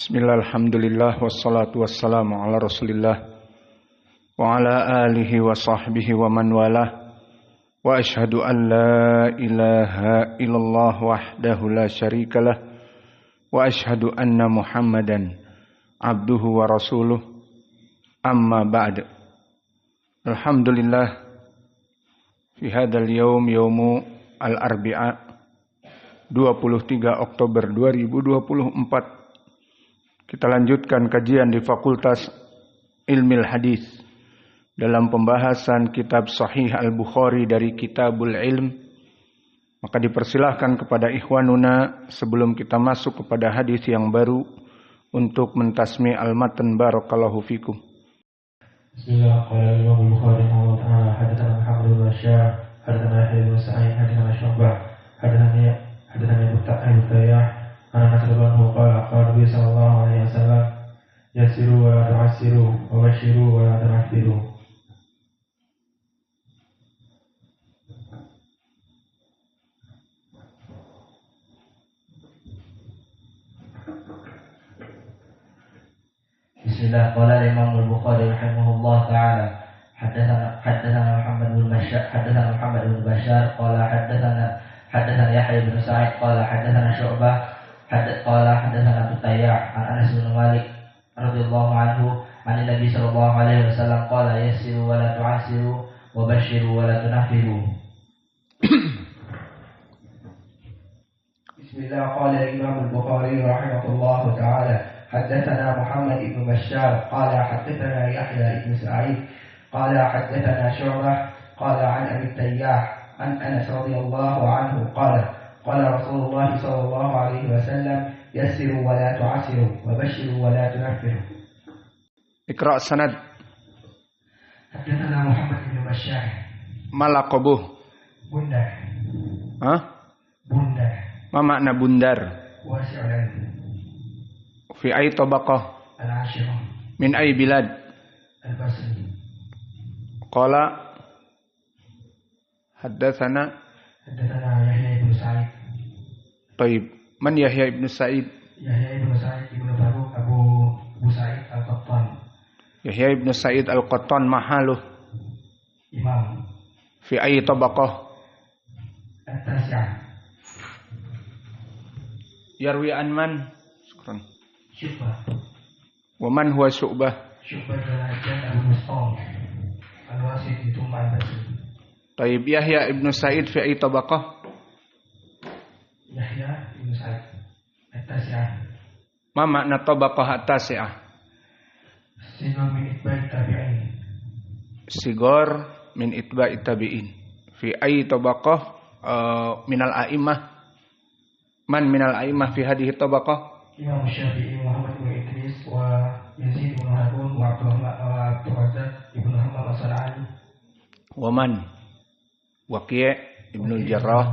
Bismillah, alhamdulillah, wassalatu wassalamu ala rasulillah wa ala alihi wa sahbihi wa man walah wa ashhadu an la ilaha illallah wahdahu la syarikalah wa ashhadu anna muhammadan abduhu wa rasuluh amma ba'd. Alhamdulillah, fi hadzal yaum yaumu al-arbi'a 23 Oktober 2024 kita lanjutkan kajian di Fakultas Ilmil Hadis dalam pembahasan kitab Sahih Al-Bukhari dari Kitabul Ilm. Maka dipersilahkan kepada ikhwanuna sebelum kita masuk kepada hadis yang baru untuk mentasmi al-matan. Barakallahu fikum. Bismillahirrahmanirrahim. Bukhari ta'ala hadatsana Muhammad bin Bashar hadatsana Yahya bin Sa'id hadatsana Syu'bah hadatsana Abu Tayyah Anak Rasulullah qala Nabi sallallahu alaihi wasallam yasiru wa la tu'assiru wa bashiru wa la tunaffiru. Bismillah. Qala Imam Al-Bukhari rahimahullah ta'ala hadatsana Muhammad bin Bashar qala hadatsana Yahya bin Sa'id qala hadatsana Syu'bah qala hadatsana Abu Tayyah an Anas bin Malik radhiyallahu anhu an Nabi sallallahu alaihi wasallam qala yassiru wa la tu'assiru wa bashiru wa la tunaffiru. Bismillah. Qala Imam Al-Bukhari rahimahullah ta'ala hadatsana Muhammad bin Bashar qala hadatsana Yahya bin Sa'id qala hadatsana Syu'bah qala an Abi Tayyah an Anas radhiyallahu anhu قال رسول الله صلى الله عليه وسلم يسروا ولا تعسروا وبشروا ولا تنفروا. اقرأ سند. حدثنا محمد بن بشار. ما لقبه؟ بندر. بندر. ما معنى بندر؟ واسع العلم. في أي طبقة؟ العاشرة. من أي بلاد؟ البصري. قال حدثنا يحيى بن سعيد. طيب، من يحيى بن سعيد؟ يحيى بن سعيد بن فاروق أبو سعيد القطان. يحيى بن سعيد القطان محله إمام. في أي طبقة؟ التاسعة. يروي عن من؟ شكرا. شعبة. ومن هو شعبة؟ شعبة بن أبو مسعود الواسطي ثم البصري. طيب، يحيى بن سعيد في أي طبقة؟ يحيى بن سعيد التاسعة. ما معنى الطبقة التاسعة؟ صغار من إتباع التابعين. صغار من إتباع التابعين. في أي طبقة من الأئمة؟ من الأئمة في هذه الطبقة؟ إمام الشافعي محمد بن إدريس ويزيد بن هارون وعبد الرزاق بن همام الصنعاني. ومن؟ وكيع ابن الجراح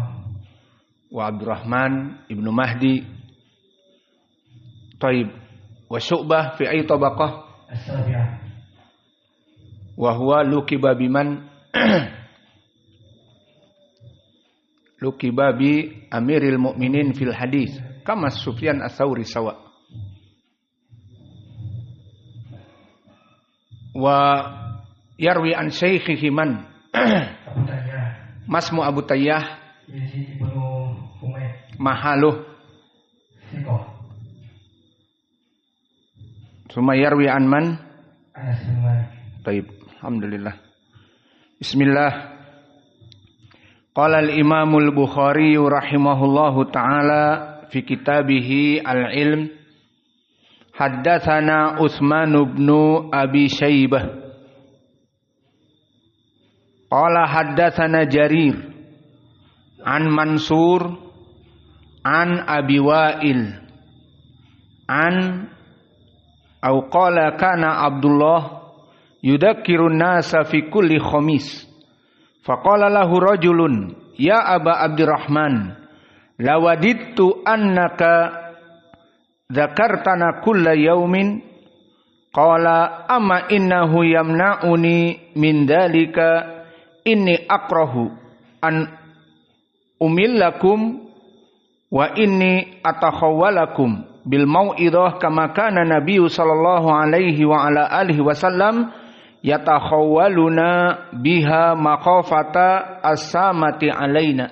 وعبد الرحمن ابن مهدي. طيب، وشعبة في أي طبقة؟ السابعة. وهو لقب بمن؟ لقب بأمير المؤمنين في الحديث كما سفيان الثوري سواء. ويروي عن شيخه من؟ ما اسم أبو تياه؟ يزيد بن حميد. محله؟ ثقة. ثم يروي عن من؟ أنس بن مالك. طيب، الحمد لله. بسم الله. قال الإمام البخاري رحمه الله تعالى في كتابه العلم حدثنا عثمان بن أبي شيبة قال حدثنا جرير عن منصور عن أبي وائل عن أو قال كان عبد الله يذكر الناس في كل خميس فقال له رجل يا أبا عبد الرحمن لوددت أنك ذكرتنا كل يوم قال أما إنه يمنعني من ذلك inni akrahu an umillakum wa inni atakhawwalakum bil mau'idhah kama kana Nabi sallallahu alaihi wa ala alihi wasallam yatakhawwaluna biha makhafata as-samati alaina.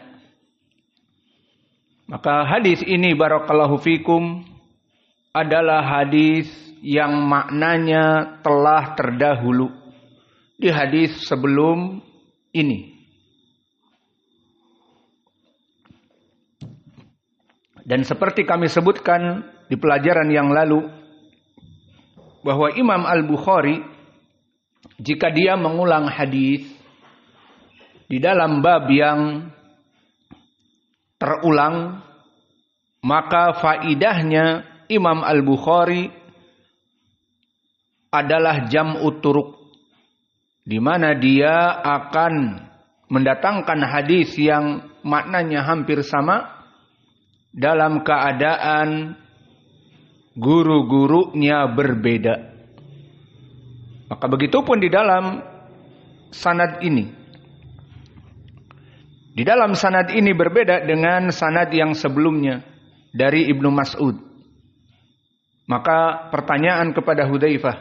Maka hadis ini barakallahu fikum adalah hadis yang maknanya telah terdahulu di hadis sebelum ini. Dan seperti kami sebutkan di pelajaran yang lalu, bahwa Imam Al-Bukhari jika dia mengulang hadis di dalam bab yang terulang, maka faidahnya Imam Al-Bukhari adalah jam'u turuq, di mana dia akan mendatangkan hadis yang maknanya hampir sama dalam keadaan guru-gurunya berbeda. Maka begitupun di dalam sanad ini. Di dalam sanad ini berbeda dengan sanad yang sebelumnya dari Ibnu Mas'ud. Maka pertanyaan kepada Hudzaifah,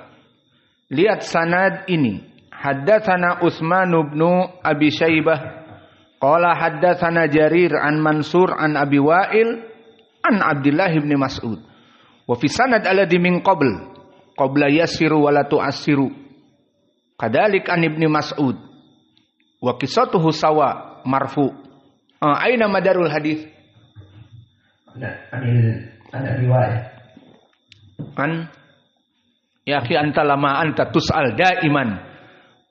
lihat sanad ini. Haddatsana Utsman bin Abi Syaibah qala haddatsana Jarir an Mansur an Abi Wa'il an Abdullah bin Mas'ud. Wa fi sanad alladhi min qabla yassiru wa la tu'assiru. Kadzalik an Ibnu Mas'ud. Wa qissatuhu sawa marfu. Aina madarul hadis? An Abi Wa'il. Ya akhi anta lama anta tus'al daiman.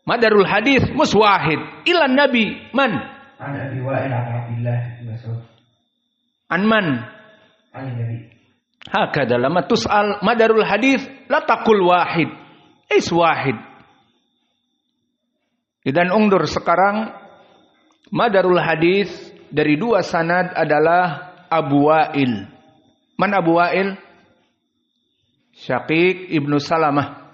Madarul hadis muswahid ila nabi man? An Abi Wa'il an Abdullah bin Mas'ud. An man? An Nabi. Hakada lama tus'al madarul hadis la taqul wahid. Is wahid. Dan undur sekarang madarul hadis dari dua sanad adalah Abu Wa'il. Man Abu Wa'il? Syaqiq ibnu Salamah.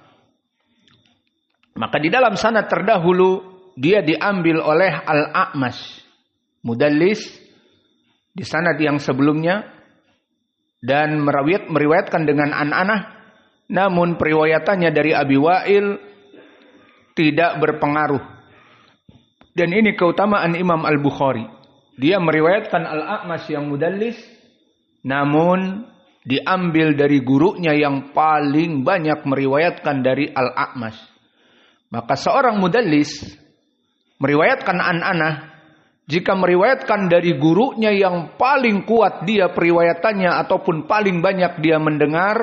Maka di dalam sanad terdahulu dia diambil oleh Al-A'mash, mudallis di sanad yang sebelumnya, dan meriwayatkan dengan an-anah, namun periwayatannya dari Abi Wa'il tidak berpengaruh. Dan ini keutamaan Imam Al-Bukhari. Dia meriwayatkan Al-A'mash yang mudallis, namun diambil dari gurunya yang paling banyak meriwayatkan dari Al-A'mash. Maka seorang mudallis meriwayatkan an-anah, jika meriwayatkan dari gurunya yang paling kuat dia periwayatannya ataupun paling banyak dia mendengar,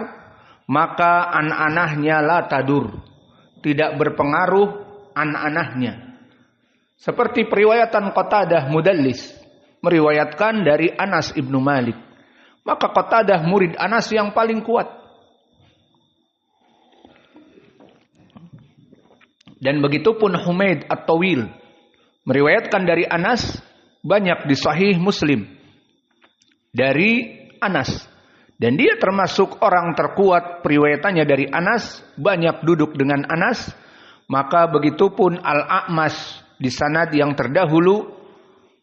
maka an-anahnya la tadur, tidak berpengaruh an-anahnya. Seperti periwayatan Qatadah mudallis meriwayatkan dari Anas ibnu Malik, maka Qatadah murid Anas yang paling kuat. Dan begitupun Humaid At-Tawil meriwayatkan dari Anas, banyak di Sahih Muslim dari Anas. Dan dia termasuk orang terkuat periwayatannya dari Anas, banyak duduk dengan Anas. Maka begitupun Al-A'mash di sanad yang terdahulu,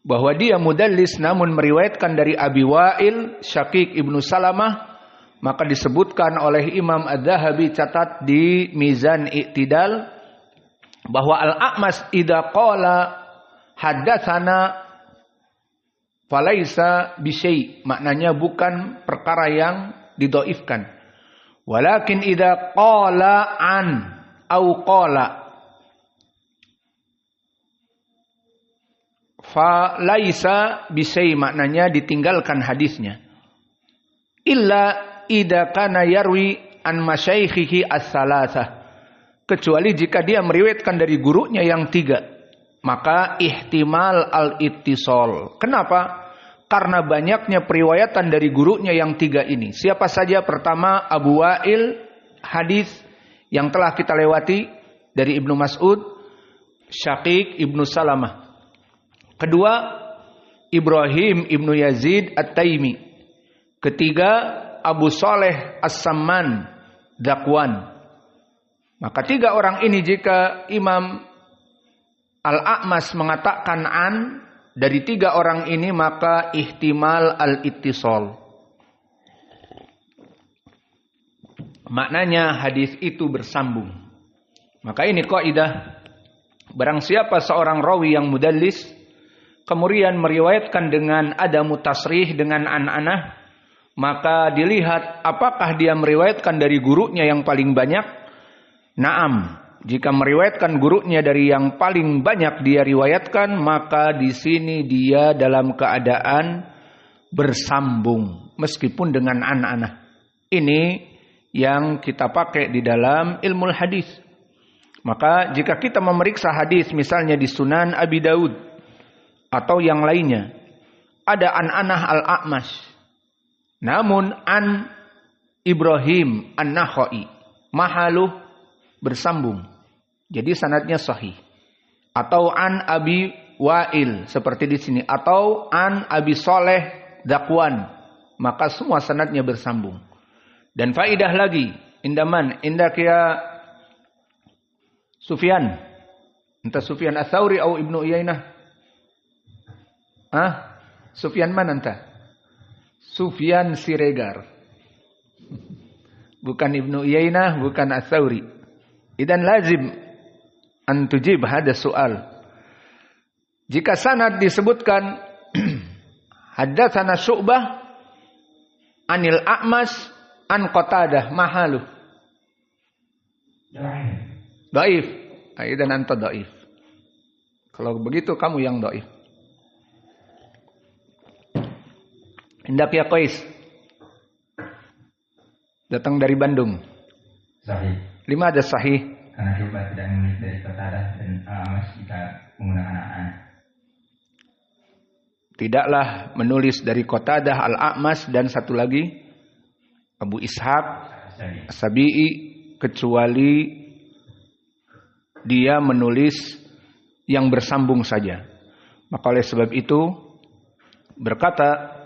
bahwa dia mudallis namun meriwayatkan dari Abi Wa'il, Syaqiq ibnu Salamah, maka disebutkan oleh Imam Adz-Dzahabi catat di Mizan I'tidal, bahwa Al-A'mash idza qala haddatsana falaisa bisyai, maknanya bukan perkara yang didhaifkan. Walakin idza qala an au qala falaisa bisyai, maknanya ditinggalkan hadisnya. Illa idza kana yarwi an masyaikhihi as-salasah, kecuali jika dia meriwayatkan dari gurunya yang tiga, maka ihtimal al-ittisal. Kenapa? Karena banyaknya periwayatan dari gurunya yang tiga ini. Siapa saja? Pertama Abu Wa'il, hadis yang telah kita lewati dari Ibnu Mas'ud, Syaqiq ibnu Salamah. Kedua Ibrahim ibnu Yazid At-Taimi. Ketiga Abu Saleh As-Samman Dzakwan. Maka tiga orang ini jika Imam Al-A'mash mengatakan an dari tiga orang ini, maka ihtimal al-ittisal. maknanya hadis itu bersambung. Maka ini kaidah, barang siapa seorang rawi yang mudallis kemudian meriwayatkan dengan ada mutasrih dengan an-anah, maka dilihat apakah dia meriwayatkan dari gurunya yang paling banyak. Naam, jika meriwayatkan gurunya dari yang paling banyak dia riwayatkan, maka di sini dia dalam keadaan bersambung meskipun dengan an-anah. Ini yang kita pakai di dalam ilmu hadis. Maka jika kita memeriksa hadis misalnya di Sunan Abi Daud atau yang lainnya, ada an-anah al-A'mash, namun an Ibrahim an-Nakhai mahaluh bersambung, jadi sanadnya sahih. Atau an Abi Wa'il seperti di sini, atau an Abi Soleh Dakwan, maka semua sanadnya bersambung. Dan faidah lagi, indaman indak ya Sufyan, entah Sufyan Ats-Tsauri atau Ibnu Uyainah. Sufyan mana entah? Sufyan Siregar. Bukan Ibnu Uyainah, bukan Ats-Tsauri. Idan lazim an tujib hada soal. Jika sanad disebutkan haddatsana Syu'bah anil A'mash an Qatadah mahaluh dhaif, idan anta dhaif. Kalau begitu kamu yang dhaif. Hendak ya Qais, datang dari Bandung. Sahih. 5 ada sahih. Karena Syu'bah tidak menulis dari Qatadah dan A'mash jika menggunakan an. Tidaklah menulis dari Qatadah al-A'mash dan satu lagi Abu Ishaq As-Sabi'i, kecuali dia menulis yang bersambung saja. Maka oleh sebab itu berkata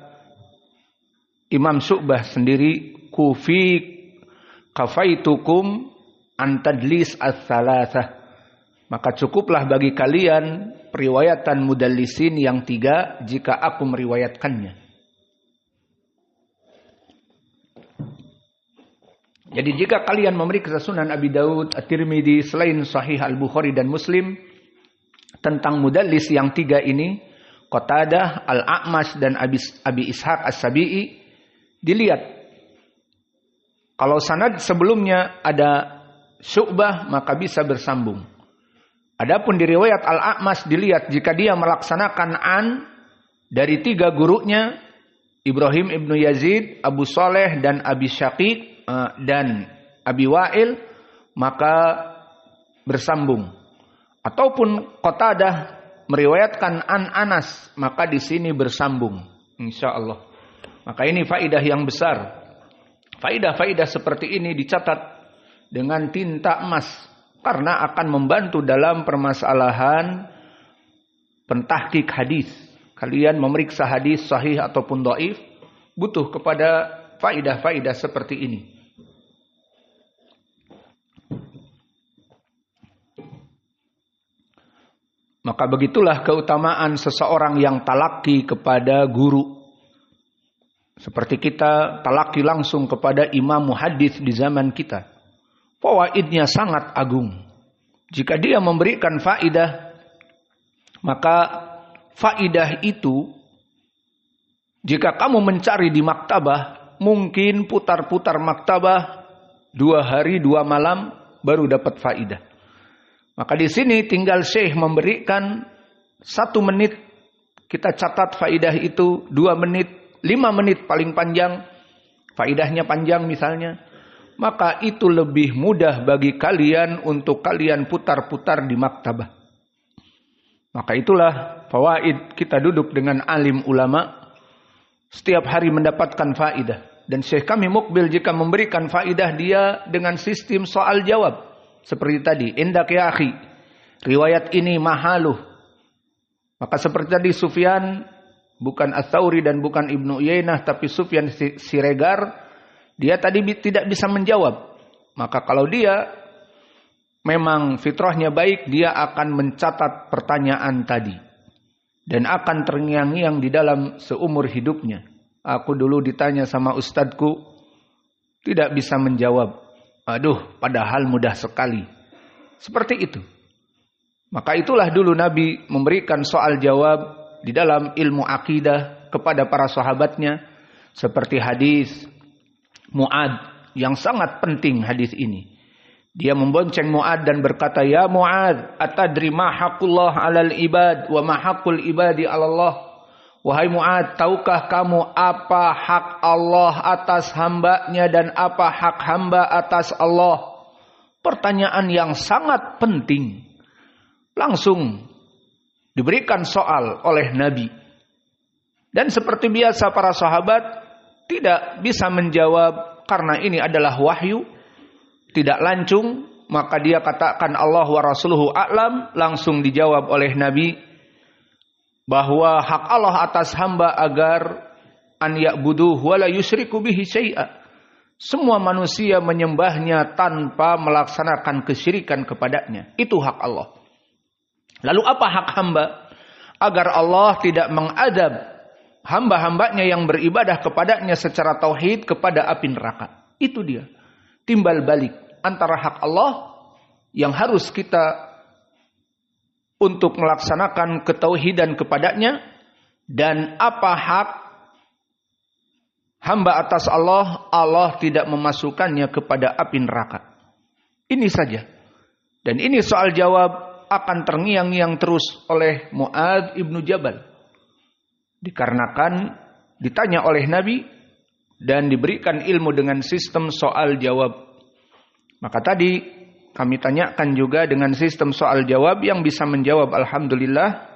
Imam Syu'bah sendiri, kafaitukum an tadlis ats-tsalatsah. Maka cukuplah bagi kalian periwayatan mudallisin yang 3 jika aku meriwayatkannya. Jadi jika kalian memeriksa Sunan Abi Daud, At-Tirmidzi selain Sahih Al-Bukhari dan Muslim tentang mudallis yang 3 ini, Qatadah, Al-A'mash dan Abi Ishaq As-Sabi'i, dilihat kalau sanad sebelumnya ada Syu'bah maka bisa bersambung. Adapun di riwayat Al-A'mash dilihat jika dia melaksanakan an dari 3 gurunya, Ibrahim ibnu Yazid, Abu Saleh dan Abi Syaqiq dan Abi Wa'il, maka bersambung. Ataupun Qatadah meriwayatkan an Anas, maka di sini bersambung, insyaallah. Maka ini faidah yang besar. Faidah-faidah seperti ini dicatat dengan tinta emas karena akan membantu dalam permasalahan pentahqiq hadis. Kalian memeriksa hadis sahih ataupun dhaif butuh kepada faidah-faidah seperti ini. Maka begitulah keutamaan seseorang yang talaki kepada guru. Seperti kita talaki langsung kepada imam muhaddits di zaman kita. Fawaidnya sangat agung. Jika dia memberikan faidah, maka faidah itu jika kamu mencari di maktabah, mungkin putar-putar maktabah 2 hari 2 malam baru dapat faidah. Maka di sini tinggal Syekh memberikan 1 menit, kita catat faidah itu 2 menit, 5 menit paling panjang, faidahnya panjang misalnya, maka itu lebih mudah bagi kalian untuk kalian putar-putar di maktabah. Maka itulah fawaid kita duduk dengan alim ulama, setiap hari mendapatkan faidah. Dan Syekh kami Mukbil jika memberikan faidah dia dengan sistem soal jawab. Seperti tadi, indak ya akhi, riwayat ini mahaluh. Maka seperti tadi Sufyan, bukan Ats-Tsauri dan bukan Ibnu Uyainah, tapi Sufyan Siregar, dia tadi tidak bisa menjawab. Maka kalau dia memang fitrahnya baik, dia akan mencatat pertanyaan tadi. Dan akan terngiang-ngiang di dalam seumur hidupnya. Aku dulu ditanya sama ustadku, tidak bisa menjawab. Aduh, padahal mudah sekali. Seperti itu. Maka itulah dulu Nabi memberikan soal jawab di dalam ilmu akidah kepada para sahabatnya. Seperti hadis Mu'ad yang sangat penting hadis ini. Dia membonceng Mu'ad dan berkata, "Ya Mu'ad, atadri ma haqqullah 'alal ibad wa ma haqqul ibadi 'ala Allah?" Wahai Mu'ad, tahukah kamu apa hak Allah atas hambanya dan apa hak hamba atas Allah? Pertanyaan yang sangat penting. Langsung diberikan soal oleh Nabi. Dan seperti biasa para sahabat tidak bisa menjawab karena ini adalah wahyu. Tidak lancung, maka dia katakan Allah wa rasuluhu a'lam. Langsung dijawab oleh Nabi bahwa hak Allah atas hamba agar an ya'buduhu wa la yusyriku bihi syai'a. Semua manusia menyembahnya tanpa melaksanakan kesyirikan kepadanya. Itu hak Allah. Lalu apa hak hamba? Agar Allah tidak mengadab hamba-hambanya yang beribadah kepadanya secara tauhid kepada api neraka. Itu dia. Timbal balik antara hak Allah yang harus kita untuk melaksanakan ketauhidan kepadanya dan apa hak hamba atas Allah, Allah tidak memasukkannya kepada api neraka. Ini saja. Dan ini soal jawab akan terngiang-ngiang terus oleh Mu'ad ibnu Jabal. Dikarenakan ditanya oleh Nabi dan diberikan ilmu dengan sistem soal jawab. Maka tadi kami tanyakan juga dengan sistem soal jawab yang bisa menjawab alhamdulillah.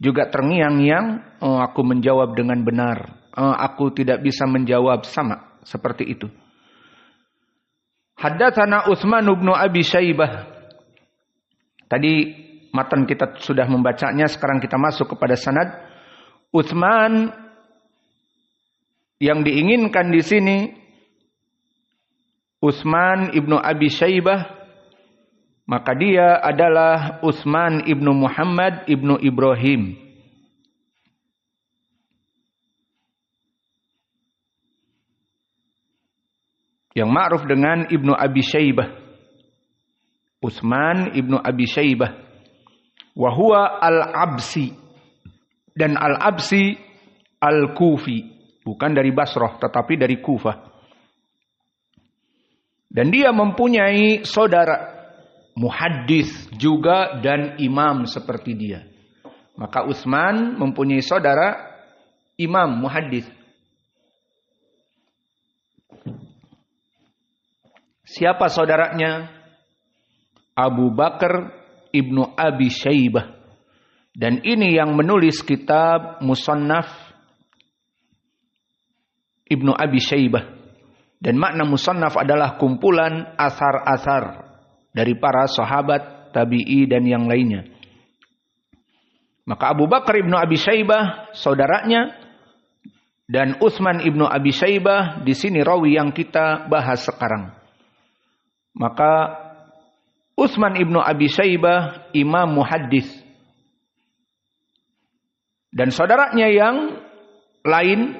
Juga terngiang-ngiang, aku menjawab dengan benar. Aku tidak bisa menjawab sama seperti itu. Haddatsana Utsman bin Abi Syaibah. Tadi matan kita sudah membacanya, sekarang kita masuk kepada sanad. Utsman yang diinginkan di sini Utsman ibnu Abi Syaibah, maka dia adalah Utsman ibnu Muhammad ibnu Ibrahim. Yang ma'ruf dengan Ibnu Abi Syaibah. Utsman ibnu Abi Syaibah. Wa huwa al-Absi. Dan al-Absi al-Kufi. Bukan dari Basrah, tetapi dari Kufah. Dan dia mempunyai saudara muhaddis juga dan imam seperti dia. Maka Utsman mempunyai saudara imam muhaddis. Siapa saudaranya? Abu Bakar ibnu Abi Syaibah. Dan ini yang menulis kitab Musannaf ibnu Abi Syaibah. Dan makna Musannaf adalah kumpulan asar-asar dari para sahabat, tabi'i dan yang lainnya. Maka Abu Bakar ibnu Abi Syaibah saudaranya dan Utsman ibnu Abi Syaibah di sini rawi yang kita bahas sekarang. Maka Utsman ibnu Abi Syaibah imam muhaddis. Dan saudaranya yang lain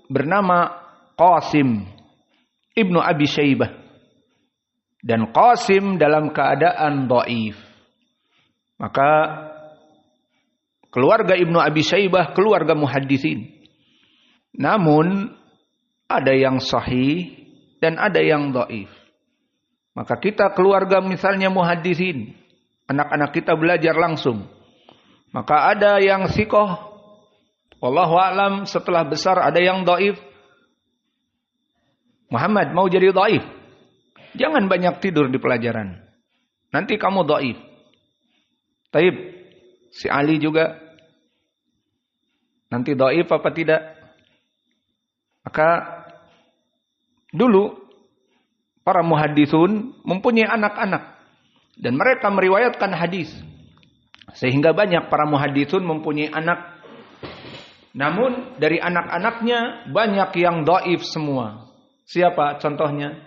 bernama Qasim ibnu Abi Syaibah. Dan Qasim dalam keadaan dhaif. Maka keluarga Ibnu Abi Syaibah keluarga muhaddisin. Namun ada yang sahih dan ada yang dhaif. Maka kita keluarga misalnya muhaddisin, anak-anak kita belajar langsung. Maka ada yang sikoh, wallahu a'lam, setelah besar ada yang dhaif. Muhammad mau jadi dhaif? Jangan banyak tidur di pelajaran. Nanti kamu dhaif. Taib, si Ali juga nanti dhaif apa tidak? Maka dulu para muhaddisun mempunyai anak-anak dan mereka meriwayatkan hadis. Sehingga banyak para muhaddisun mempunyai anak. Namun dari anak-anaknya banyak yang dhaif semua. Siapa contohnya?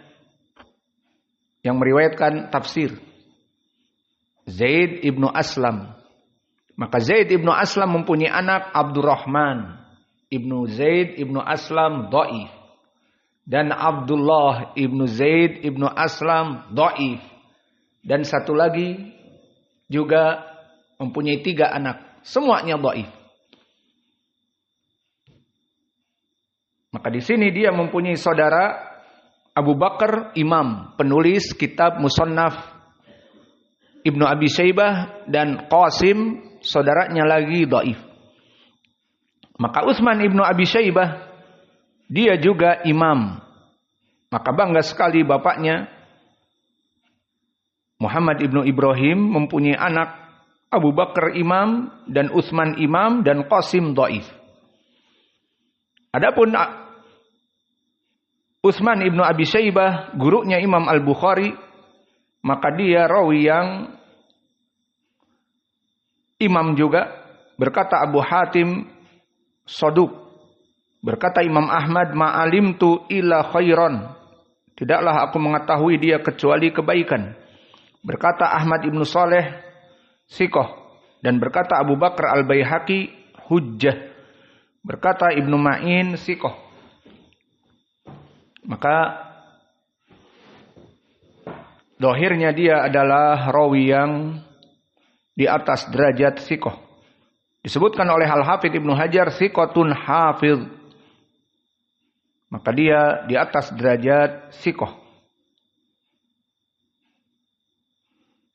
Yang meriwayatkan tafsir. Zaid ibnu Aslam. Maka Zaid ibnu Aslam mempunyai anak Abdurrahman ibnu Zaid ibnu Aslam dhaif. Dan Abdullah ibnu Zaid ibnu Aslam dhaif. Dan satu lagi juga mempunyai 3 anak. Semuanya dhaif. Maka di sini dia mempunyai saudara Abu Bakar imam, penulis kitab Musannaf Ibnu Abi Syaibah, dan Qasim saudaranya lagi dhaif. Maka Utsman ibnu Abi Syaibah dia juga imam. Maka bangga sekali bapaknya Muhammad ibnu Ibrahim mempunyai anak Abu Bakar imam dan Utsman imam dan Qasim dhaif. Adapun Utsman ibnu Abi Syaibah gurunya Imam Al-Bukhari, maka dia rawi yang imam juga. Berkata Abu Hatim Saduq, berkata Imam Ahmad, ma'alimtu illa khairan, tidaklah aku mengetahui dia kecuali kebaikan. Berkata Ahmad ibnu Saleh Sikoh, dan berkata Abu Bakar Al-Baihaqi hujjah. Berkata Ibnu Ma'in Sikoh. Maka dohirnya dia adalah rawi yang di atas derajat Sikoh. Disebutkan oleh Al-Hafidh Ibnu Hajar Sikotun Hafidh. Maka dia di atas derajat Sikoh.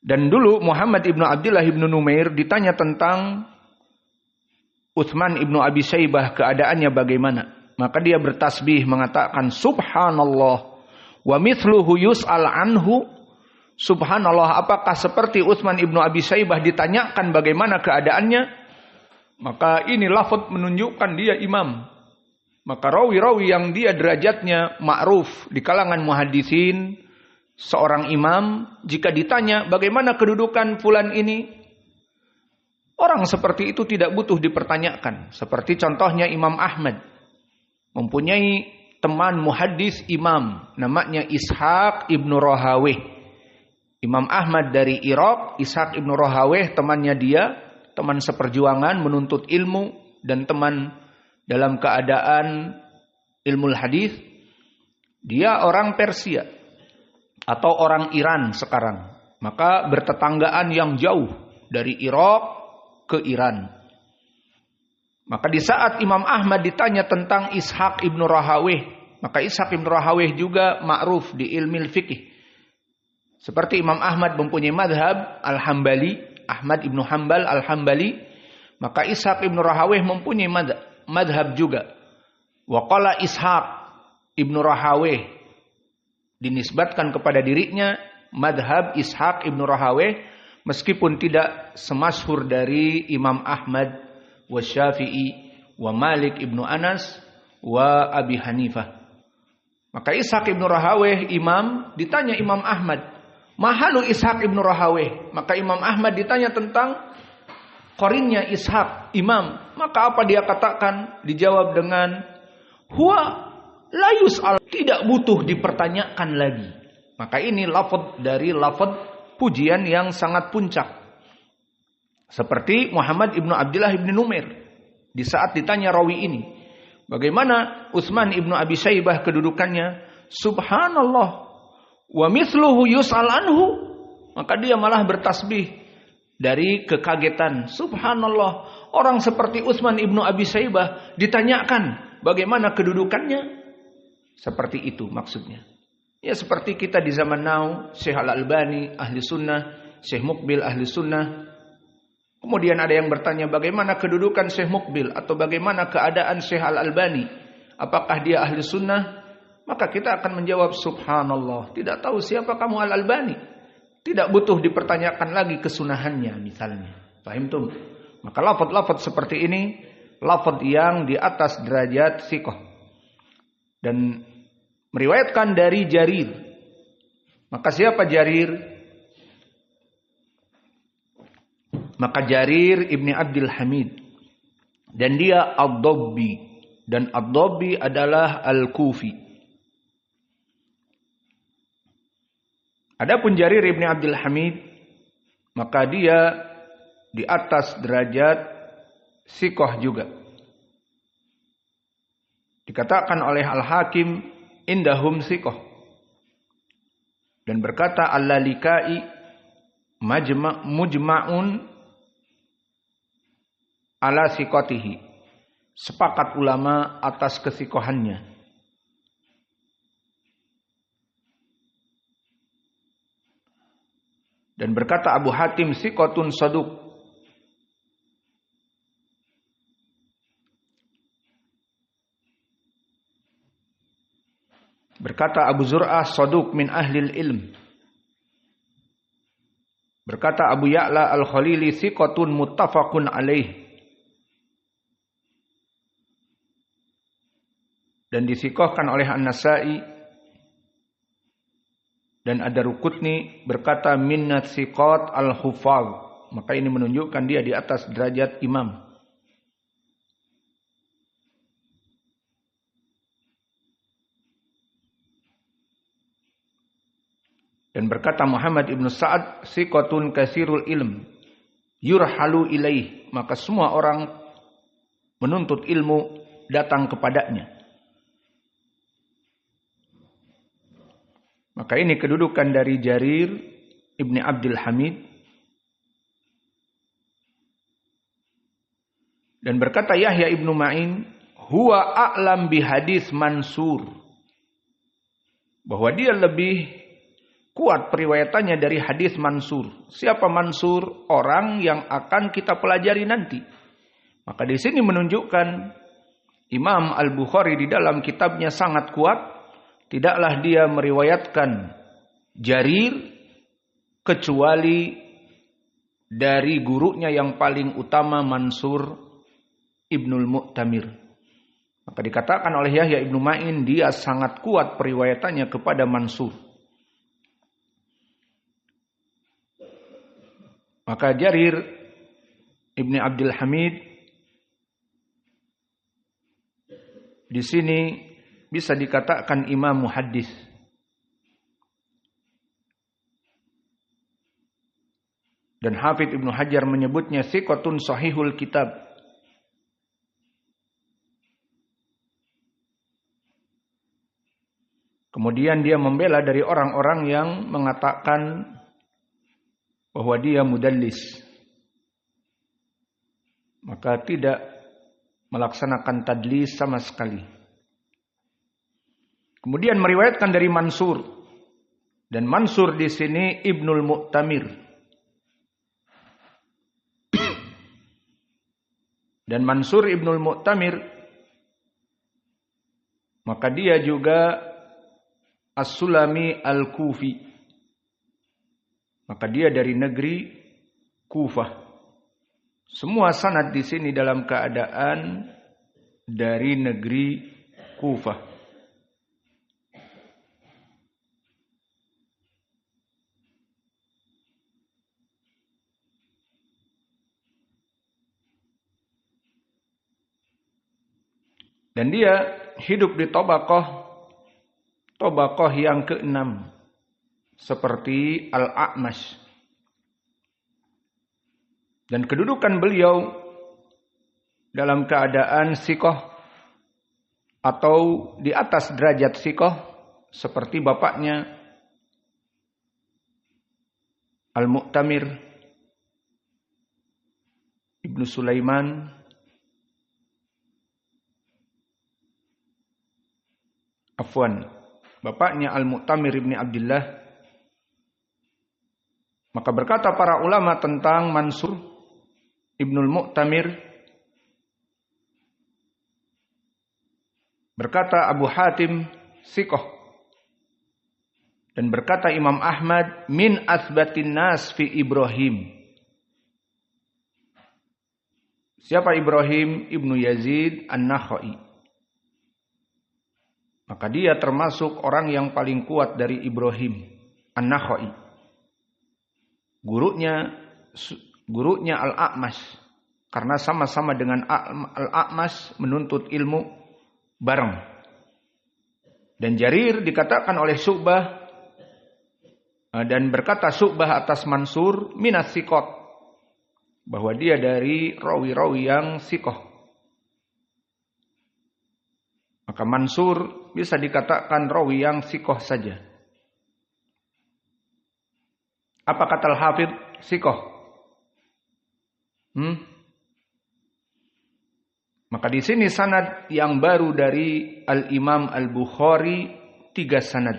Dan dulu Muhammad ibnu Abdullah ibnu Numair ditanya tentang Utsman ibnu Abi Syaibah keadaannya bagaimana. Maka dia bertasbih mengatakan subhanallah wa mithluhu yus'al anhu. Subhanallah, apakah seperti Utsman ibnu Abi Syaibah ditanyakan bagaimana keadaannya? Maka ini lafaz menunjukkan dia imam. Maka rawi-rawi yang dia derajatnya ma'ruf di kalangan muhaddisin, seorang imam, jika ditanya bagaimana kedudukan fulan ini, orang seperti itu tidak butuh dipertanyakan. Seperti contohnya Imam Ahmad mempunyai teman muhaddis imam, namanya Ishaq ibnu Rahaweh. Imam Ahmad dari Irak, Ishaq ibnu Rahaweh temannya dia, teman seperjuangan menuntut ilmu dan teman dalam keadaan ilmu hadis. Dia orang Persia atau orang Iran sekarang. Maka bertetanggaan yang jauh dari Irak ke Iran. Maka di saat Imam Ahmad ditanya tentang Ishaq ibnu Rahaweh, maka Ishaq ibnu Rahaweh juga ma'ruf di ilmu fikih. Seperti Imam Ahmad mempunyai madhab Al-Hambali, Ahmad ibnu Hanbal Al-Hambali, maka Ishaq ibnu Rahaweh mempunyai madhab juga. Wa qala Ishaq ibnu Rahaweh, dinisbatkan kepada dirinya madhab Ishaq ibnu Rahaweh, meskipun tidak semasyhur dari Imam Ahmad wa Syafi'i wa Malik ibnu Anas wa Abi Hanifah. Maka Ishaq ibnu Rahaweh imam, ditanya Imam Ahmad, mahalu Ishaq ibnu Rahaweh. Maka Imam Ahmad ditanya tentang qarinnya Ishaq imam. Maka apa dia katakan? Dijawab dengan huwa la yus'al, tidak butuh dipertanyakan lagi. Maka ini lafaz dari lafaz pujian yang sangat puncak. Seperti Muhammad ibnu Abdullah ibnu Numair. Di saat ditanya rawi ini, bagaimana Utsman ibnu Abi Syaibah kedudukannya? Subhanallah wa mithluhu yus'al anhu. Maka dia malah bertasbih dari kekagetan. Subhanallah, orang seperti Utsman ibnu Abi Syaibah ditanyakan bagaimana kedudukannya? Seperti itu maksudnya. Ya seperti kita di zaman now, Syekh Al-Albani ahli sunnah, Syekh Muqbil ahli sunnah. Kemudian ada yang bertanya bagaimana kedudukan Syekh Muqbil atau bagaimana keadaan Syekh Al-Albani, apakah dia ahli sunnah? Maka kita akan menjawab subhanallah, tidak tahu siapa kamu Al-Albani, tidak butuh dipertanyakan lagi kesunahannya misalnya. Paham tuh? Maka lafaz-lafaz seperti ini lafaz yang di atas derajat siqah. Dan meriwayatkan dari Jarir. Maka siapa Jarir? Maka Jarir ibni Abdul Hamid. Dan dia Ad-Dabbi. Dan Ad-Dabbi adalah Al-Kufi. Adapun Jarir ibni Abdul Hamid, maka dia di atas derajat siqah juga. Dikatakan oleh Al-Hakim indahum siqah. Dan berkata Al-Lalikai mujma'un ala siqatihi. Sepakat ulama atas kesikohannya. Dan berkata Abu Hatim siqatun saduq. Berkata Abu Zur'ah saduq min ahlil ilm. Berkata Abu Ya'la al-Khalili siqatun muttafaqun alaih. Dan disikohkan oleh An-Nasa'i dan Ad-Darqutni berkata minnat siqat al-huffaz. Maka ini menunjukkan dia di atas derajat imam. Dan berkata Muhammad ibn Sa'ad siqatun kasirul ilm yurhalu ilaih. Maka semua orang menuntut ilmu datang kepadanya. Maka ini kedudukan dari Jarir ibni Abdul Hamid. Dan berkata Yahya ibnu Ma'in, huwa a'lam bihadis Mansur. Bahwa dia lebih kuat periwayatannya dari hadis Mansur. Siapa Mansur? Orang yang akan kita pelajari nanti. Maka di sini menunjukkan Imam Al-Bukhari di dalam kitabnya sangat kuat. Tidaklah dia meriwayatkan Jarir kecuali dari gurunya yang paling utama Mansur Ibnul Mu'tamir. Maka dikatakan oleh Yahya ibnu Ma'in dia sangat kuat periwayatannya kepada Mansur. Maka Jarir ibni Abdul Hamid di sini bisa dikatakan imam muhaddis. Dan Hafidz Ibnu Hajar menyebutnya siqatun sahihul kitab. Kemudian dia membela dari orang-orang yang mengatakan bahwa dia mudallis. Maka tidak melaksanakan tadlis sama sekali. Kemudian meriwayatkan dari Mansur. Dan Mansur di sini Ibnul Mu'tamir. Dan Mansur Ibnul Mu'tamir, maka dia juga As-Sulami Al-Kufi. Maka dia dari negeri Kufah. Semua sanad di sini dalam keadaan dari negeri Kufah. Dan dia hidup di Tabaqah yang ke-6. Seperti Al-A'mash. Dan kedudukan beliau dalam keadaan siqah atau di atas derajat siqah seperti bapaknya Al-Mu'tamir Ibnu Sulaiman bapaknya Al-Mu'tamir ibni Abdullah. Maka berkata para ulama tentang Mansur Ibnul Mu'tamir, berkata Abu Hatim siqah. Dan berkata Imam Ahmad min asbatin nas fi Ibrahim. Siapa Ibrahim? Ibnu Yazid An-Nakhai. Maka dia termasuk orang yang paling kuat dari Ibrahim An-Nakhai. Gurunya Al-A'mash. Karena sama-sama dengan Al-A'mash menuntut ilmu bareng. Dan Jarir dikatakan oleh Syu'bah. Dan berkata Syu'bah atas Mansur minas siqat. Bahwa dia dari rawi-rawi yang siqah. Maka Mansur bisa dikatakan rawi yang sikoh saja. Apa kata Al-Hafidz? Sikoh. Maka di sini sanad yang baru dari Al-Imam Al-Bukhari 3 sanad.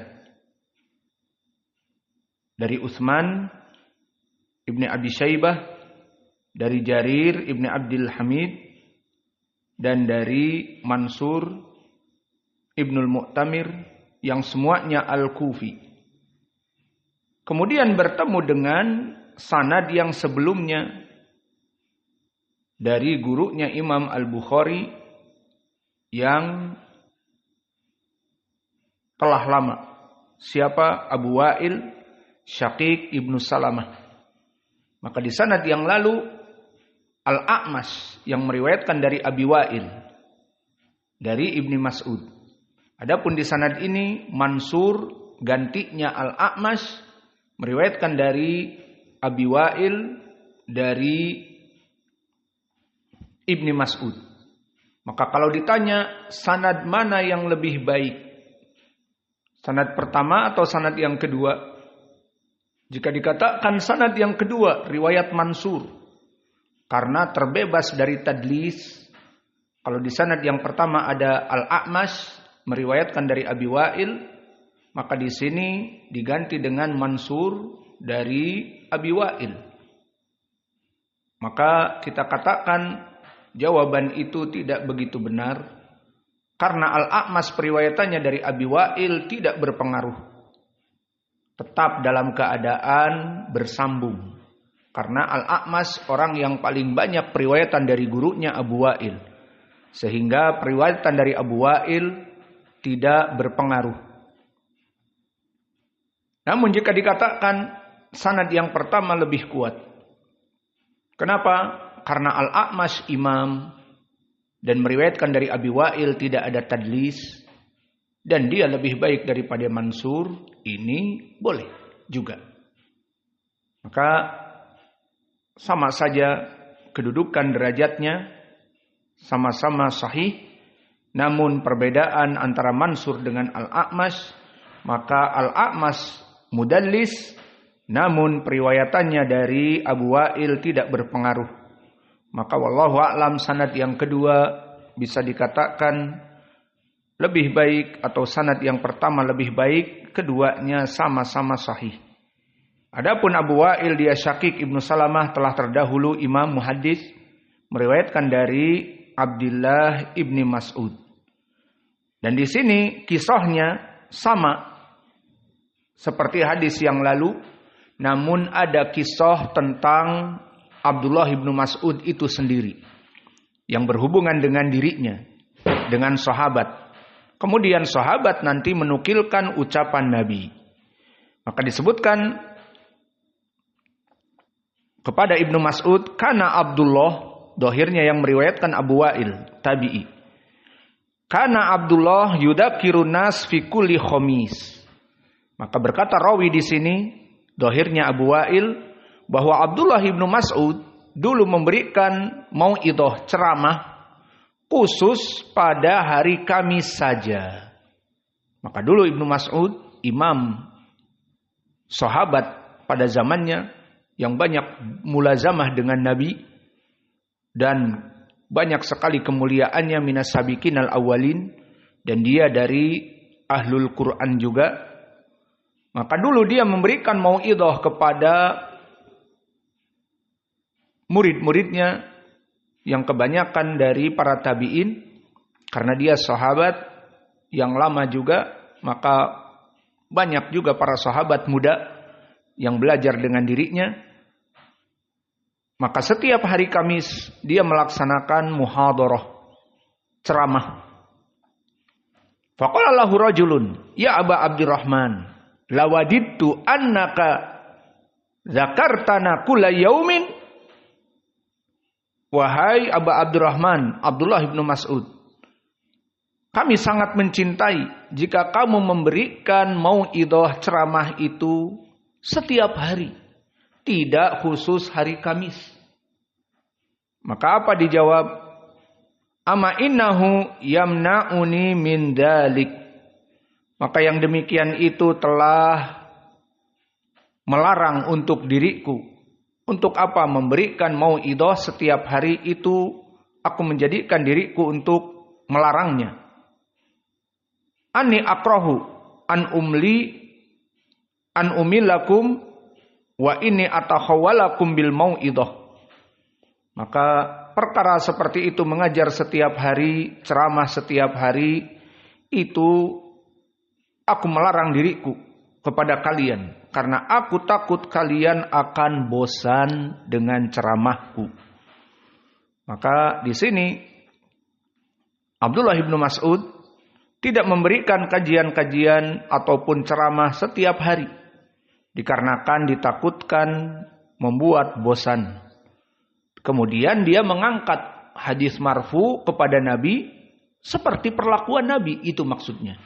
Dari Utsman Ibni Abi Syaibah, dari Jarir Ibni Abdul Hamid, dan dari Mansur Ibnul Mu'tamir yang semuanya Al-Kufi. Kemudian bertemu dengan sanad yang sebelumnya dari gurunya Imam Al-Bukhari yang telah lama. Siapa? Abu Wa'il Syaqiq Ibnu Salamah. Maka di sanad yang lalu Al-A'mash yang meriwayatkan dari Abi Wa'il dari Ibni Mas'ud. Adapun di sanad ini Mansur gantinya Al-A'mash meriwayatkan dari Abi Wa'il dari Ibni Mas'ud. Maka kalau ditanya sanad mana yang lebih baik, sanad pertama atau sanad yang kedua? Jika dikatakan sanad yang kedua, riwayat Mansur, karena terbebas dari tadlis. Kalau di sanad yang pertama ada Al-A'mash meriwayatkan dari Abi Wa'il, maka di sini diganti dengan Mansur dari Abi Wa'il. Maka kita katakan jawaban itu tidak begitu benar, karena Al-A'mash periwayatannya dari Abi Wa'il tidak berpengaruh. Tetap dalam keadaan bersambung. Karena Al-A'mash orang yang paling banyak periwayatan dari gurunya Abu Wa'il. Sehingga periwayatan dari Abu Wa'il tidak berpengaruh. Namun jika dikatakan sanad yang pertama lebih kuat. Kenapa? Karena Al-A'mash imam dan meriwayatkan dari Abi Wa'il tidak ada tadlis. Dan dia lebih baik daripada Mansur. Ini boleh juga. Maka sama saja kedudukan derajatnya sama-sama sahih. Namun perbedaan antara Mansur dengan Al-A'mash, maka Al-A'mash mudallis, namun periwayatannya dari Abu Wa'il tidak berpengaruh. Maka wallahu a'lam sanad yang kedua bisa dikatakan lebih baik, atau sanad yang pertama lebih baik, keduanya sama-sama sahih. Adapun Abu Wa'il dia Syaqiq Ibnu Salamah telah terdahulu imam muhaddis meriwayatkan dari Abdullah Ibni Mas'ud. Dan di sini kisahnya sama seperti hadis yang lalu, namun ada kisah tentang Abdullah Ibnu Mas'ud itu sendiri yang berhubungan dengan dirinya, dengan sahabat. Kemudian sahabat nanti menukilkan ucapan Nabi. Maka disebutkan kepada Ibnu Mas'ud, kana Abdullah, dohirnya yang meriwayatkan Abu Wa'il, tabi'i. Kana Abdullah yudakirun nas fi kulli khamis. Maka berkata rawi di sini, dohirnya Abu Wa'il, bahwa Abdullah Ibnu Mas'ud dulu memberikan mau'idhah ceramah khusus pada hari Kamis saja. Maka dulu Ibnu Mas'ud, imam sahabat pada zamannya, yang banyak mulazamah dengan Nabi, dan banyak sekali kemuliaannya minas sabiqin al-awwalin, dan dia dari ahlul Quran juga. Maka dulu dia memberikan mau'idhah kepada murid-muridnya, yang kebanyakan dari para tabi'in, karena dia sahabat yang lama juga, maka banyak juga para sahabat muda yang belajar dengan dirinya. Maka setiap hari Kamis dia melaksanakan muhadarah, ceramah. Faqala lahu rajulun, ya Aba Abdurrahman, lawadittu annaka zakartana kulla yaumin. Wahai Aba Abdurrahman, Abdullah Ibnu Mas'ud, kami sangat mencintai jika kamu memberikan mau'idhah ceramah itu setiap hari, tidak khusus hari Kamis. Maka apa dijawab? Ama innahu yamna'uni min dalik. maka yang demikian itu telah melarang untuk diriku. Untuk apa memberikan mau'idhah setiap hari itu aku menjadikan diriku untuk melarangnya. Ani akrahu an umilakum wa inni atakhawwalakum bil mau'idhah. Maka perkara seperti itu, mengajar setiap hari, ceramah setiap hari, itu aku melarang diriku kepada kalian. Karena aku takut kalian akan bosan dengan ceramahku. Maka di sini Abdullah bin Mas'ud tidak memberikan kajian-kajian ataupun ceramah setiap hari. Dikarenakan ditakutkan membuat bosan. Kemudian dia mengangkat hadis marfu kepada Nabi seperti perlakuan Nabi, itu maksudnya.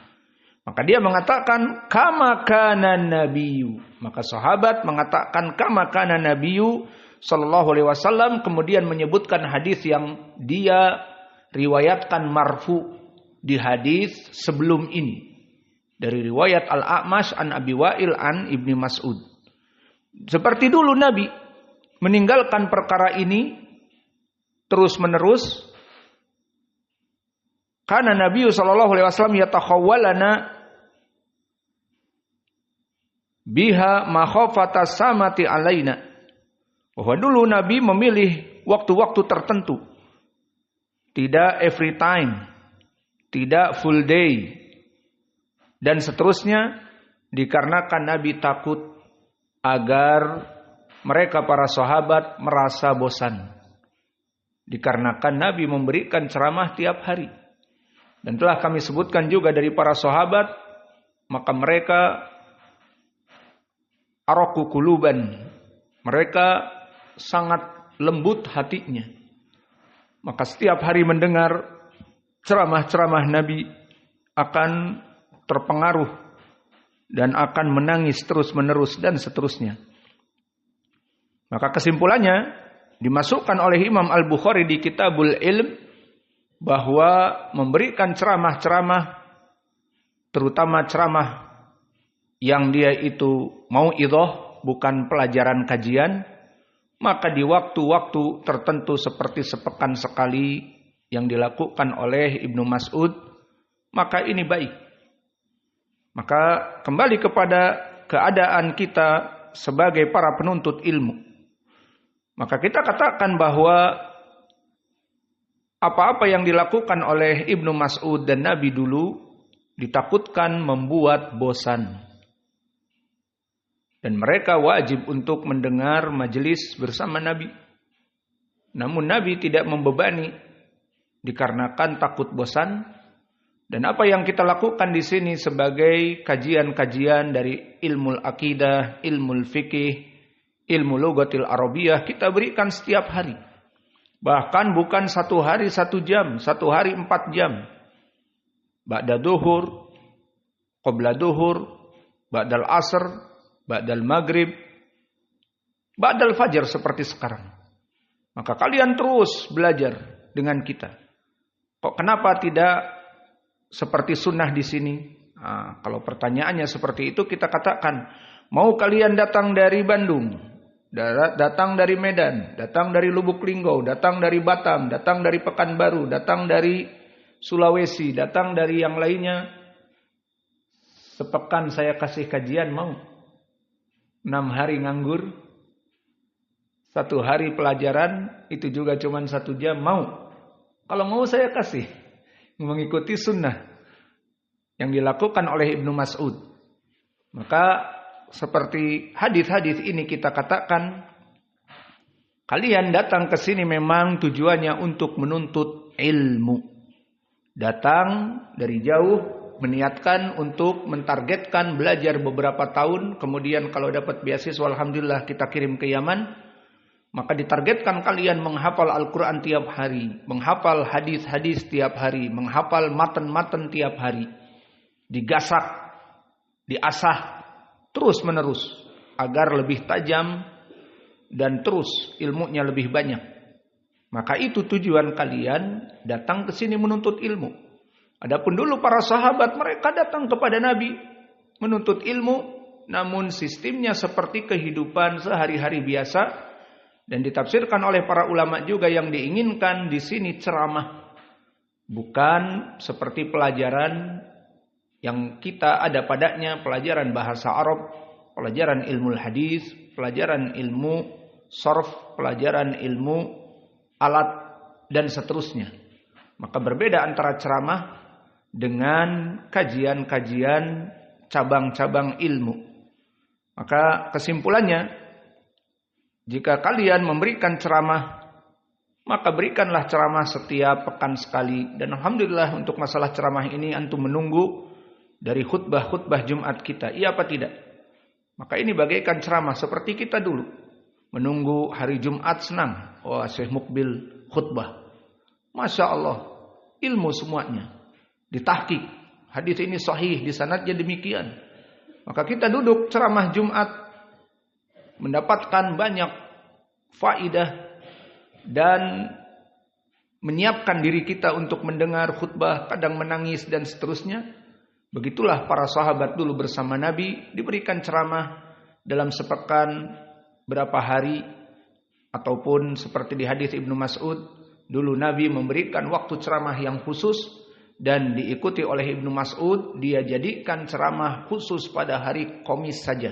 Maka dia mengatakan kama kana nabiyyu. Maka sahabat mengatakan kama kana nabiyyu sallallahu alaihi wasallam, kemudian menyebutkan hadis yang dia riwayatkan marfu di hadis sebelum ini. Dari riwayat Al-A'mash an Abi Wa'il an Ibni Mas'ud. Seperti dulu Nabi meninggalkan perkara ini terus menerus. Karena Nabi sallallahu alaihi wasallam yatakhawwalana biha makhafata samati alaina. Bahwa dulu Nabi memilih waktu-waktu tertentu. Tidak every time. Tidak full day. Dan seterusnya, dikarenakan Nabi takut agar mereka para sahabat merasa bosan. Dikarenakan Nabi memberikan ceramah tiap hari. Dan telah kami sebutkan juga dari para sahabat, maka mereka araku kuluban. Mereka sangat lembut hatinya. Maka setiap hari mendengar ceramah-ceramah Nabi akan terpengaruh dan akan menangis terus-menerus dan seterusnya. Maka kesimpulannya dimasukkan oleh Imam Al-Bukhari di Kitabul Ilm bahwa memberikan ceramah-ceramah, terutama ceramah yang dia itu mau'idhah, bukan pelajaran kajian, maka di waktu-waktu tertentu seperti sepekan sekali yang dilakukan oleh Ibnu Mas'ud, maka ini baik. Maka kembali kepada keadaan kita sebagai para penuntut ilmu. Maka kita katakan bahwa apa-apa yang dilakukan oleh Ibnu Mas'ud dan Nabi dulu ditakutkan membuat bosan. Dan mereka wajib untuk mendengar majelis bersama Nabi. Namun Nabi tidak membebani dikarenakan takut bosan. Dan apa yang kita lakukan di sini sebagai kajian-kajian dari ilmu akidah, ilmu fikih, ilmu lughatil arabiyah, kita berikan setiap hari. Bahkan bukan 1 hari 1 jam, 1 hari 4 jam. Ba'da duhur, qabla duhur, ba'dal asr, ba'dal maghrib, ba'dal fajar seperti sekarang. Maka kalian terus belajar dengan kita. Kok kenapa tidak seperti sunnah di sini? Nah, kalau pertanyaannya seperti itu, kita katakan, mau kalian datang dari Bandung, datang dari Medan, datang dari Lubuk Linggau, datang dari Batam, datang dari Pekanbaru, datang dari Sulawesi, datang dari yang lainnya, sepekan saya kasih kajian, mau? 6 hari nganggur, 1 hari pelajaran, itu juga cuma 1 jam, mau? Kalau mau saya kasih. Mengikuti sunnah yang dilakukan oleh Ibnu Mas'ud. Maka seperti hadis-hadis ini kita katakan, kalian datang ke sini memang tujuannya untuk menuntut ilmu. Datang dari jauh, meniatkan untuk mentargetkan belajar beberapa tahun, kemudian kalau dapat beasiswa alhamdulillah kita kirim ke Yaman. Maka ditargetkan kalian menghafal Al-Quran tiap hari, menghafal hadis-hadis tiap hari, menghafal matan-matan tiap hari. Digasak, diasah, terus menerus. Agar lebih tajam dan terus ilmunya lebih banyak. Maka itu tujuan kalian datang ke sini menuntut ilmu. Adapun dulu para sahabat mereka datang kepada Nabi menuntut ilmu, namun sistemnya seperti kehidupan sehari-hari biasa, dan ditafsirkan oleh para ulama juga yang diinginkan di sini ceramah, bukan seperti pelajaran yang kita ada padanya, pelajaran bahasa Arab, pelajaran ilmu hadis, pelajaran ilmu sarf, pelajaran ilmu alat dan seterusnya. Maka berbeda antara ceramah dengan kajian-kajian cabang-cabang ilmu. Maka kesimpulannya, jika kalian memberikan ceramah, maka berikanlah ceramah setiap pekan sekali. Dan alhamdulillah untuk masalah ceramah ini antum menunggu dari khutbah-khutbah Jumat kita. Iya apa tidak? Maka ini bagaikan ceramah seperti kita dulu. Menunggu hari Jumat senang. Oh, Syekh Mukbil khutbah. Masya Allah. Ilmu semuanya. Ditahqiq. Hadis ini sahih. Di sanadnya demikian. Maka kita duduk ceramah Jumat. Mendapatkan banyak faidah. Dan menyiapkan diri kita untuk mendengar khutbah. Kadang menangis dan seterusnya. Begitulah para sahabat dulu bersama Nabi. Diberikan ceramah dalam sepekan berapa hari. Ataupun seperti di hadis Ibnu Mas'ud. Dulu Nabi memberikan waktu ceramah yang khusus. Dan diikuti oleh Ibnu Mas'ud, dia jadikan ceramah khusus pada hari Khamis saja.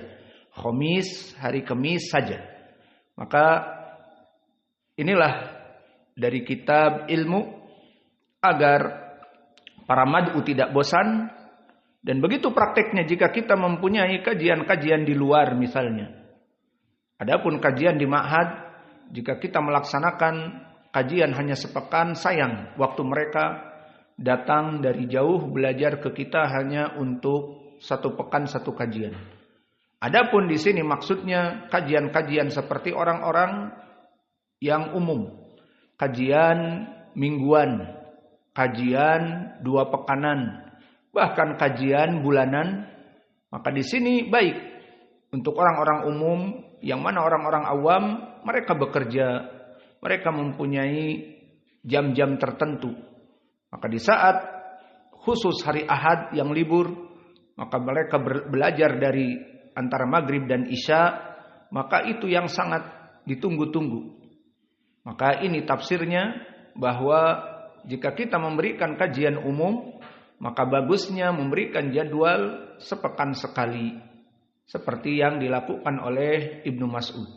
Khamis, hari Kamis saja. Maka inilah dari kitab ilmu agar para mad'u tidak bosan. Dan begitu prakteknya jika kita mempunyai kajian-kajian di luar misalnya. Adapun kajian di ma'had, jika kita melaksanakan kajian hanya sepekan, sayang waktu mereka datang dari jauh belajar ke kita hanya untuk satu pekan satu kajian. Adapun di sini maksudnya kajian-kajian seperti orang-orang yang umum. Kajian mingguan, kajian 2 pekanan, bahkan kajian bulanan. Maka di sini baik untuk orang-orang umum, yang mana orang-orang awam mereka bekerja, mereka mempunyai jam-jam tertentu. Maka di saat khusus hari Ahad yang libur, maka mereka belajar dari antara maghrib dan isya, maka itu yang sangat ditunggu-tunggu. Maka ini tafsirnya bahwa jika kita memberikan kajian umum, maka bagusnya memberikan jadwal sepekan sekali, seperti yang dilakukan oleh Ibnu Mas'ud.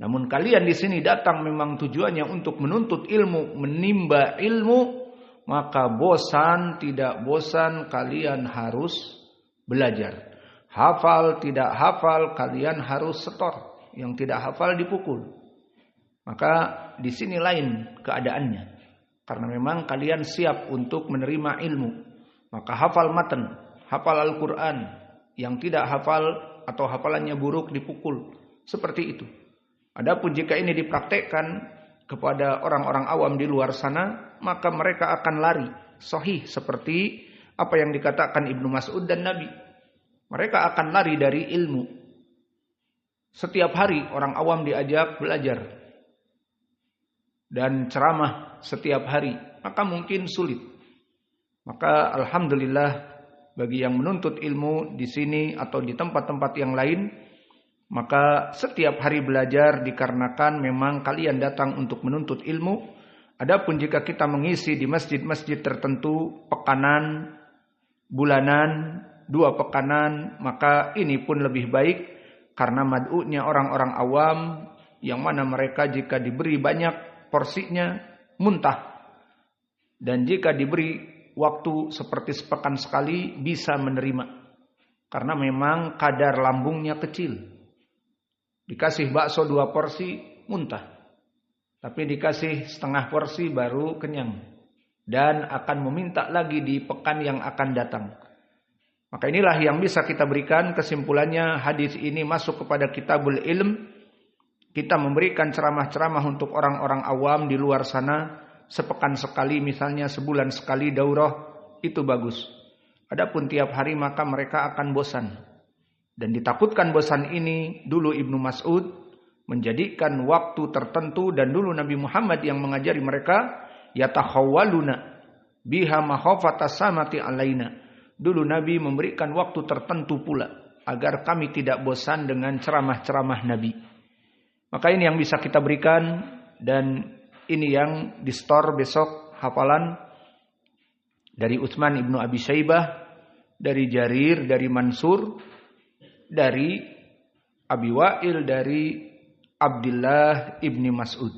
Namun kalian di sini datang memang tujuannya untuk menuntut ilmu, menimba ilmu, maka bosan tidak bosan kalian harus belajar. Hafal tidak hafal kalian harus setor. Yang tidak hafal dipukul. Maka di sini lain keadaannya. Karena memang kalian siap untuk menerima ilmu. Maka hafal matan, hafal Al-Quran. Yang tidak hafal atau hafalannya buruk dipukul. Seperti itu. Adapun jika ini dipraktekkan kepada orang-orang awam di luar sana, maka mereka akan lari. Sahih seperti apa yang dikatakan Ibnu Mas'ud dan Nabi. Mereka akan lari dari ilmu. Setiap hari orang awam diajak belajar. Dan ceramah setiap hari. Maka mungkin sulit. Maka alhamdulillah bagi yang menuntut ilmu di sini atau di tempat-tempat yang lain, maka setiap hari belajar dikarenakan memang kalian datang untuk menuntut ilmu. Adapun jika kita mengisi di masjid-masjid tertentu pekanan, bulanan, 2 pekanan, maka ini pun lebih baik karena mad'unya orang-orang awam yang mana mereka jika diberi banyak porsinya muntah. Dan jika diberi waktu seperti sepekan sekali bisa menerima. Karena memang kadar lambungnya kecil. Dikasih bakso 2 porsi, muntah. Tapi dikasih setengah porsi baru kenyang. Dan akan meminta lagi di pekan yang akan datang. Maka inilah yang bisa kita berikan. Kesimpulannya hadis ini masuk kepada kitabul ilm. Kita memberikan ceramah-ceramah untuk orang-orang awam di luar sana. Sepekan sekali misalnya, sebulan sekali daurah. Itu bagus. Adapun tiap hari maka mereka akan bosan. Dan ditakutkan bosan ini dulu Ibnu Mas'ud menjadikan waktu tertentu dan dulu Nabi Muhammad yang mengajari mereka yatakhawwaluna. biha makhafatas samati alaina. Dulu Nabi memberikan waktu tertentu pula agar kami tidak bosan dengan ceramah-ceramah Nabi. Maka ini yang bisa kita berikan, dan ini yang di store besok hafalan dari Utsman ibnu Abi Syaibah, dari Jarir, dari Mansur, dari Abi Wa'il, dari Abdullah ibni Mas'ud.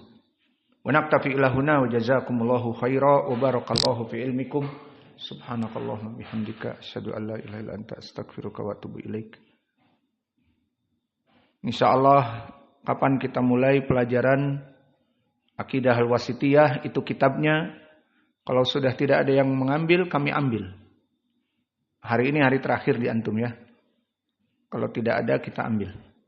Wa naktafi ila huna wa jazakumullahu khaira wa barakallahu fi ilmikum. Subhanakallahumma bihamdika asyhadu an la ilaha illa anta astaghfiruka wa atubu ilaik. Insyaallah kapan kita mulai pelajaran Aqidah Al-Wasithiyah, itu kitabnya. Kalau sudah tidak ada yang mengambil, kami ambil. Hari ini hari terakhir di antum ya. Kalau tidak ada, kita ambil.